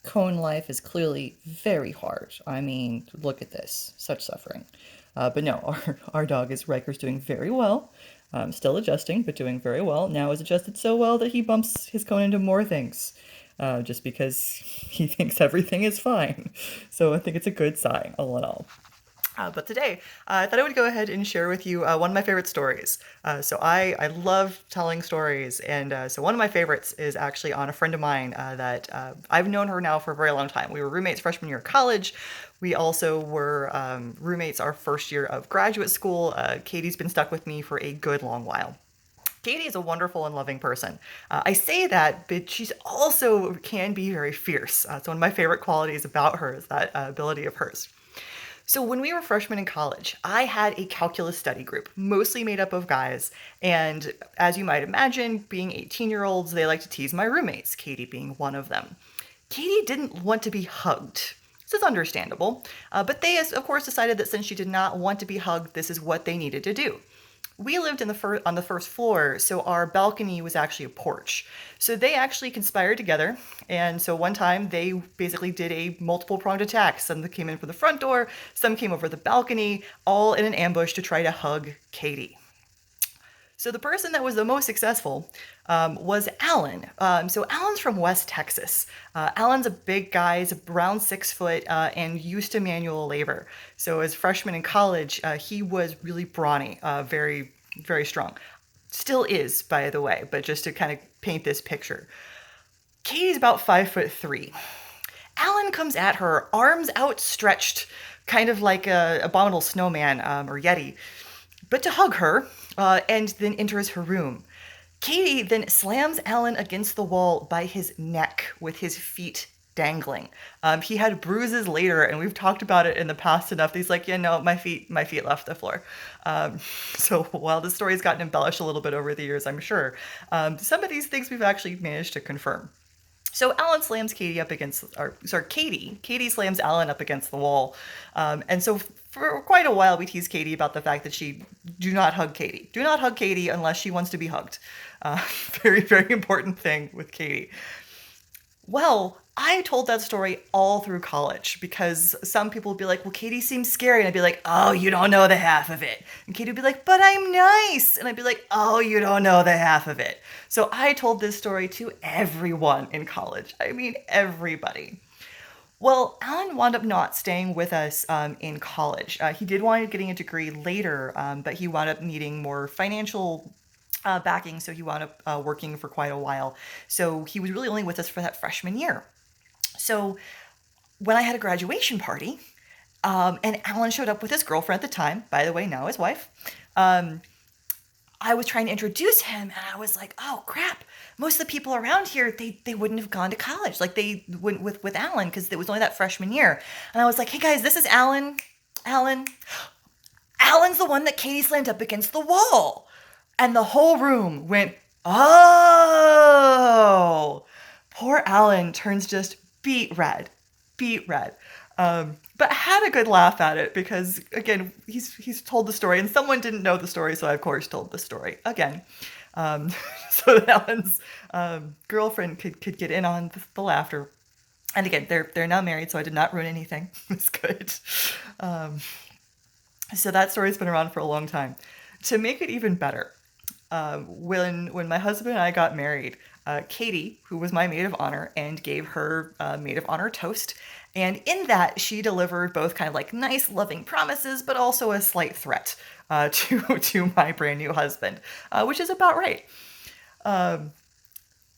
Cone life is clearly very hard. I mean, look at this, such suffering. But no, our dog is Riker's doing very well. Still adjusting, but doing very well. Now is adjusted so well that he bumps his cone into more things, just because he thinks everything is fine. So I think it's a good sign, all in all. But today, I thought I would go ahead and share with you one of my favorite stories. So I love telling stories, and so one of my favorites is actually on a friend of mine that I've known her now for a very long time. We were roommates freshman year of college. We also were roommates our first year of graduate school. Katie's been stuck with me for a good long while. Katie is a wonderful and loving person. I say that, but she's also can be very fierce. It's one of my favorite qualities about her is that ability of hers. So when we were freshmen in college, I had a calculus study group, mostly made up of guys. And as you might imagine, being 18-year-olds, they like to tease my roommates, Katie being one of them. Katie didn't want to be hugged. This is understandable, but they, of course, decided that since she did not want to be hugged, this is what they needed to do. We lived on the first floor, so our balcony was actually a porch. So they actually conspired together, and so one time they basically did a multiple pronged attack. Some came in from the front door, some came over the balcony, all in an ambush to try to hug Katie. So the person that was the most successful was Alan. So Alan's from West Texas. Alan's a big guy, he's around 6 foot, and used to manual labor. So as freshman in college, he was really brawny, very, very strong. Still is, by the way, but just to kind of paint this picture. Katie's about 5'3". Alan comes at her, arms outstretched, kind of like a abominable snowman or yeti, but to hug her, and then enters her room. Katie then slams Alan against the wall by his neck with his feet dangling. He had bruises later, and we've talked about it in the past enough. He's like, yeah, no, my feet left the floor. So while the story's gotten embellished a little bit over the years, I'm sure, some of these things we've actually managed to confirm. So Alan slams Katie up against, or sorry, Katie slams Alan up against the wall. And so for quite a while, we tease Katie about the fact that do not hug Katie. Do not hug Katie unless she wants to be hugged. Very, very important thing with Katie. Well, I told that story all through college because some people would be like, well, Katie seems scary. And I'd be like, oh, you don't know the half of it. And Katie would be like, but I'm nice. And I'd be like, oh, you don't know the half of it. So I told this story to everyone in college. I mean, everybody. Well, Alan wound up not staying with us in college. He did wind up getting a degree later, but he wound up needing more financial backing, so he wound up working for quite a while. So he was really only with us for that freshman year. So when I had a graduation party, and Alan showed up with his girlfriend at the time, by the way, now his wife, I was trying to introduce him, and I was like, oh crap, most of the people around here, they wouldn't have gone to college. Like they went with Alan because it was only that freshman year. And I was like, hey guys, this is Alan. Alan's the one that Katie slammed up against the wall. And the whole room went, oh. Poor Alan turns just beet red. But I had a good laugh at it because, again, he's told the story, and someone didn't know the story, so I, of course, told the story again. Um, so that Alan's girlfriend could get in on the laughter. And again, they're now married, so I did not ruin anything. It's good. So that story's been around for a long time. To make it even better, when my husband and I got married, Katie, who was my maid of honor, and gave her maid of honor toast. And in that, she delivered both kind of like nice, loving promises, but also a slight threat to my brand new husband, which is about right.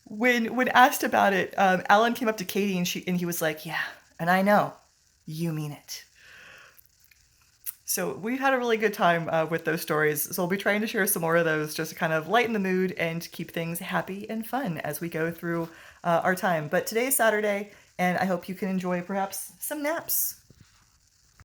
When asked about it, Alan came up to Katie and he was like, "Yeah, and I know, you mean it." So we've had a really good time with those stories. So we'll be trying to share some more of those just to kind of lighten the mood and keep things happy and fun as we go through our time. But today is Saturday, and I hope you can enjoy perhaps some naps.